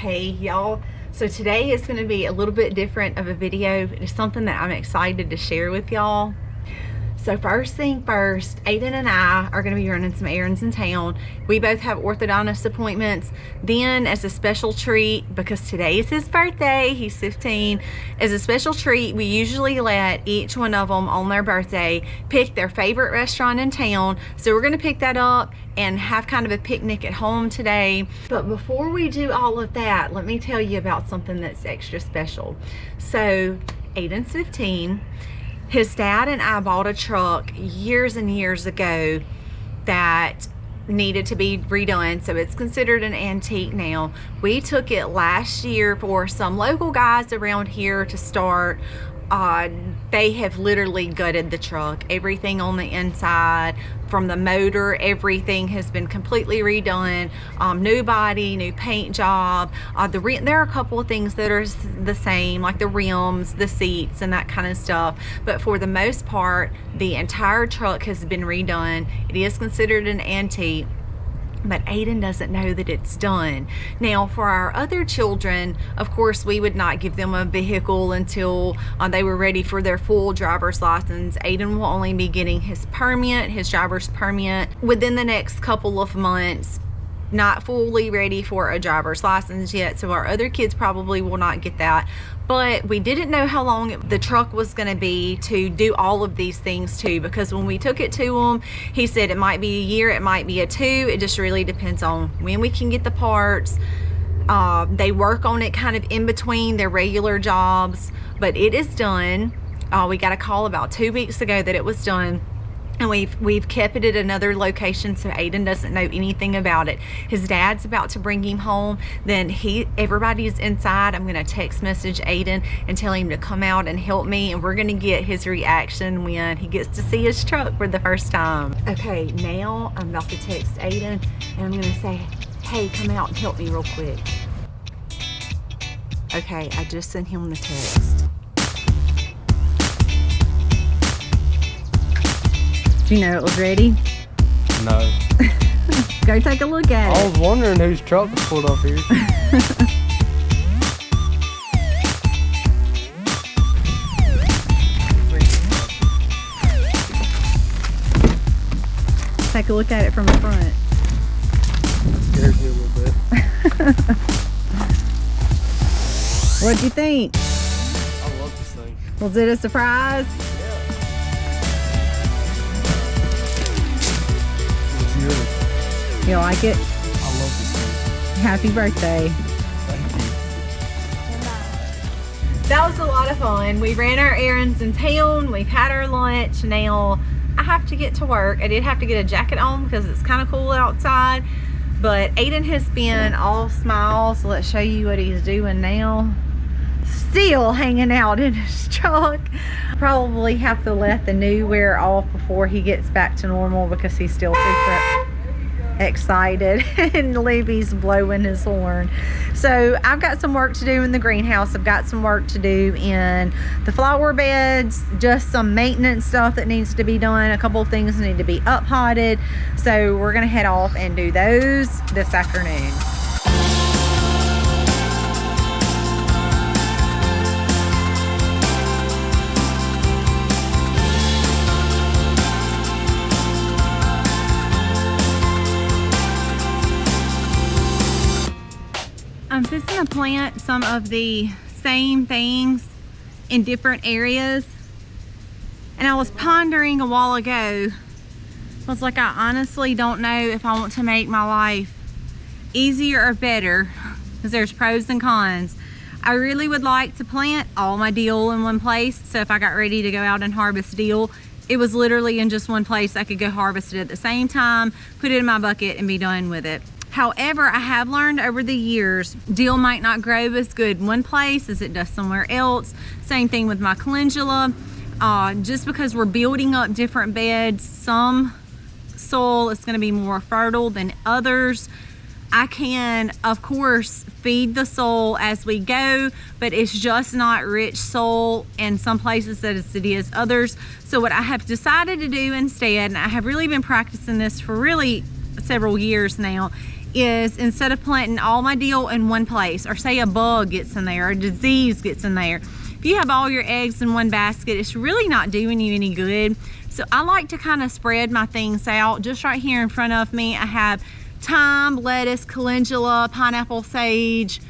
Hey y'all, so today is going to be a little bit different of a video. It's something that I'm excited to share with y'all. So first thing first, Aiden and I are going to be running some errands in town. We both have orthodontist appointments. Then as a special treat, because today is his birthday, he's 15, as a special treat, we usually let each one of them on their birthday pick their favorite restaurant in town. So we're going to pick that up and have kind of a picnic at home today. But before we do all of that, let me tell you about something that's extra special. So Aiden's 15. His dad and I bought a truck years and years ago that needed to be redone, so it's considered an antique now. We took it last year for some local guys around here to start. They have literally gutted the truck. Everything on the inside, from the motor, everything has been completely redone. New body, new paint job. There are a couple of things that are the same, like the rims, the seats, and that kind of stuff. But for the most part, the entire truck has been redone. It is considered an antique, but Aiden doesn't know that it's done. Now, for our other children, of course, we would not give them a vehicle until they were ready for their full driver's license. Aiden will only be getting his permit, his driver's permit, within the next couple of months. Not fully ready for a driver's license yet, so our other kids probably will not get that. But we didn't know how long the truck was going to be to do all of these things too, because when we took it to him, he said it might be a year, it might be a two. It just really depends on when we can get the parts. They work on it kind of in between their regular jobs, but it is done. We got a call about 2 weeks ago that it was done. And we've kept it at another location, so Aiden doesn't know anything about it. His dad's about to bring him home. Then everybody's inside. I'm gonna text message Aiden and tell him to come out and help me, and we're gonna get his reaction when he gets to see his truck for the first time. Okay, now I'm about to text Aiden and I'm gonna say, hey, come out and help me real quick. Okay, I just sent him the text. Do you know it was ready? No. Go take a look at it. I was wondering whose truck was pulled up here. Take a look at it from the front. Scares me a little bit. What'd you think? I love this thing. Was it a surprise? You like it? I love this thing. Happy birthday. Thank you. That was a lot of fun. We ran our errands in town. We've had our lunch. Now I have to get to work. I did have to get a jacket on because it's kind of cool outside. But Aiden has been all smiles. So let's show you what he's doing now. Still hanging out in his truck. Probably have to let the new wear off before he gets back to normal because he's still super excited and Libby's blowing his horn. So I've got some work to do in the greenhouse. I've got some work to do in the flower beds, just some maintenance stuff that needs to be done. A couple of things need to be up potted. So we're gonna head off and do those this afternoon. I'm fixing to plant some of the same things in different areas. And I was pondering a while ago, I was like, I honestly don't know if I want to make my life easier or better, because there's pros and cons. I really would like to plant all my dill in one place. So if I got ready to go out and harvest dill, it was literally in just one place. I could go harvest it at the same time, put it in my bucket and be done with it. However, I have learned over the years, dill might not grow as good in one place as it does somewhere else. Same thing with my calendula. Just because we're building up different beds, some soil is going to be more fertile than others. I can, of course, feed the soil as we go, but it's just not rich soil in some places as it is others. So what I have decided to do instead, and I have really been practicing this for really several years now, is instead of planting all my dill in one place, or say a bug gets in there or a disease gets in there, if you have all your eggs in one basket, it's really not doing you any good. So I like to kind of spread my things out. Just right here in front of me, I have thyme, lettuce, calendula, pineapple sage,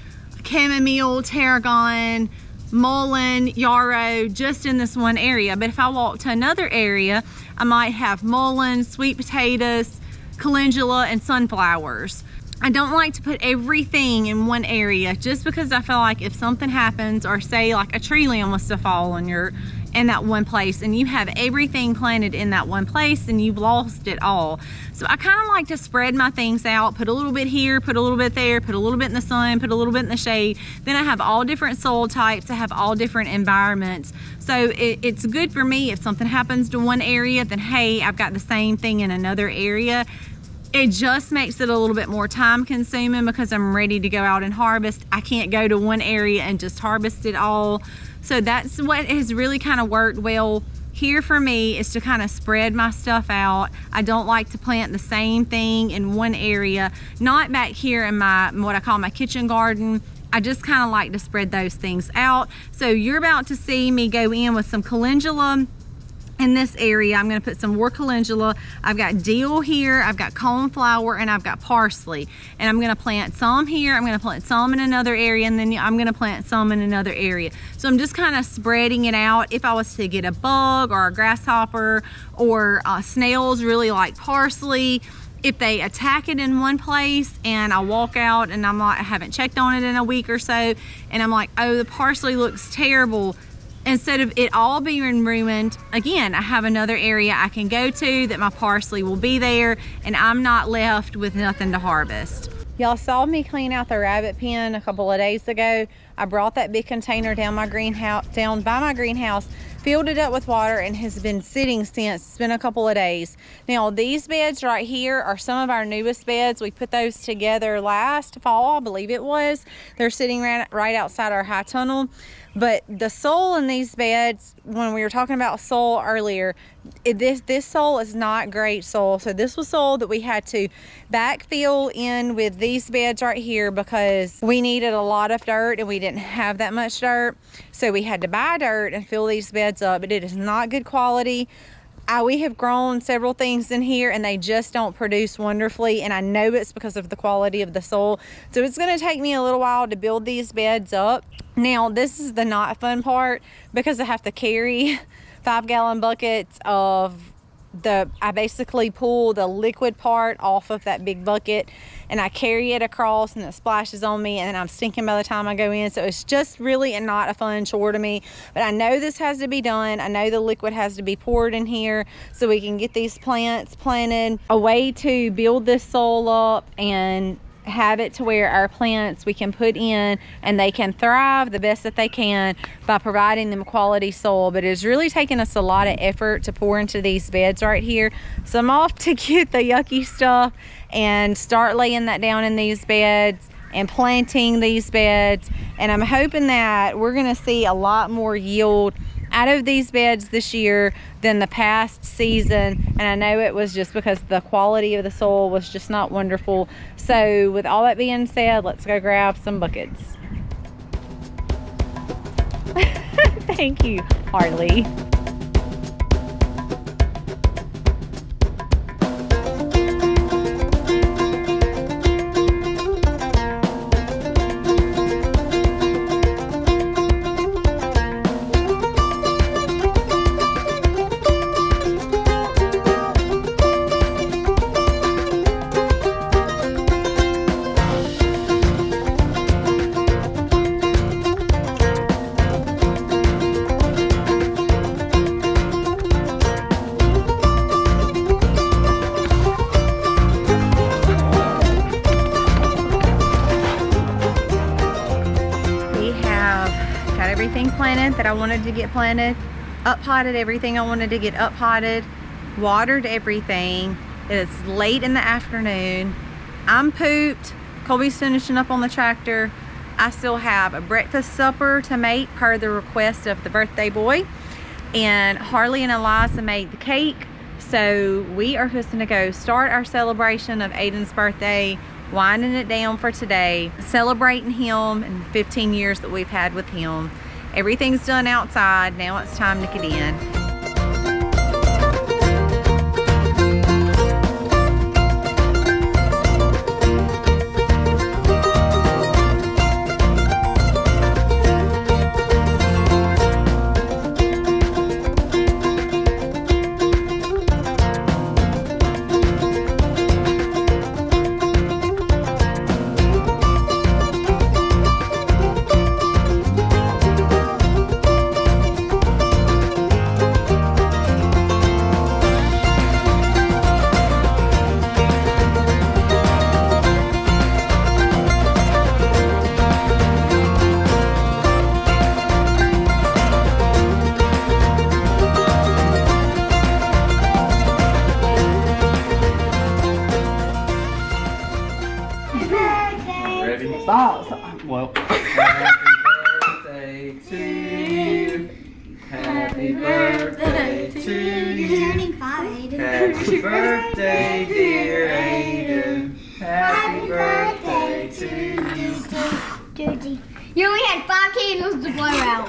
chamomile, tarragon, mullein, yarrow, just in this one area. But if I walk to another area, I might have mullein, sweet potatoes, calendula, and sunflowers. I don't like to put everything in one area, just because I feel like if something happens, or say like a tree limb was to fall in that one place, and you have everything planted in that one place, and you've lost it all. So I kind of like to spread my things out, put a little bit here, put a little bit there, put a little bit in the sun, put a little bit in the shade. Then I have all different soil types, I have all different environments. So it's good for me if something happens to one area, then hey, I've got the same thing in another area. It just makes it a little bit more time consuming because I'm ready to go out and harvest. I can't go to one area and just harvest it all. So that's what has really kind of worked well here for me, is to kind of spread my stuff out. I don't like to plant the same thing in one area, not back here in my, what I call my kitchen garden. I just kind of like to spread those things out. So you're about to see me go in with some calendula. In this area, I'm going to put some more calendula. I've got dill here, I've got coneflower, and I've got parsley. And I'm going to plant some here, I'm going to plant some in another area, and then I'm going to plant some in another area. So I'm just kind of spreading it out. If I was to get a bug or a grasshopper, or snails really like parsley, if they attack it in one place and I walk out and I haven't checked on it in a week or so, and I'm like, oh, the parsley looks terrible, instead of it all being ruined, again, I have another area I can go to that my parsley will be there, and I'm not left with nothing to harvest. Y'all saw me clean out the rabbit pen a couple of days ago. I brought that big container down by my greenhouse, filled it up with water, and has been sitting since. It's been a couple of days. Now these beds right here are some of our newest beds. We put those together last fall, I believe it was. They're sitting right outside our high tunnel. But the soil in these beds, when we were talking about soil earlier, this soil is not great soil. So this was soil that we had to backfill in with these beds right here, because we needed a lot of dirt and we didn't have that much dirt. So we had to buy dirt and fill these beds up, but it is not good quality. We have grown several things in here and they just don't produce wonderfully, and I know it's because of the quality of the soil. So it's going to take me a little while to build these beds up. Now this is the not fun part, because I have to carry 5-gallon buckets of I basically pull the liquid part off of that big bucket and I carry it across, and it splashes on me, and then I'm stinking by the time I go in. So it's just really not a fun chore to me, but I know this has to be done. I know the liquid has to be poured in here so we can get these plants planted. A way to build this soil up and have it to where our plants we can put in and they can thrive the best that they can by providing them quality soil. But it's really taken us a lot of effort to pour into these beds right here. So I'm off to get the yucky stuff and start laying that down in these beds and planting these beds, and I'm hoping that we're going to see a lot more yield out of these beds this year than the past season. And I know it was just because the quality of the soil was just not wonderful. So with all that being said, let's go grab some buckets. Thank you, Harley. Everything planted that I wanted to get planted, up potted everything I wanted to get up potted, watered everything. It's late in the afternoon. I'm pooped. Colby's finishing up on the tractor. I still have a breakfast supper to make per the request of the birthday boy, and Harley and Eliza made the cake. So we are just gonna go start our celebration of Aiden's birthday winding it down for today, celebrating him and the 15 years that we've had with him. Everything's done outside. Now it's time to get in. Well, happy birthday to you. Happy birthday to you. Happy birthday, dear Aiden. Happy birthday to you. You only had 5 candles to blow out.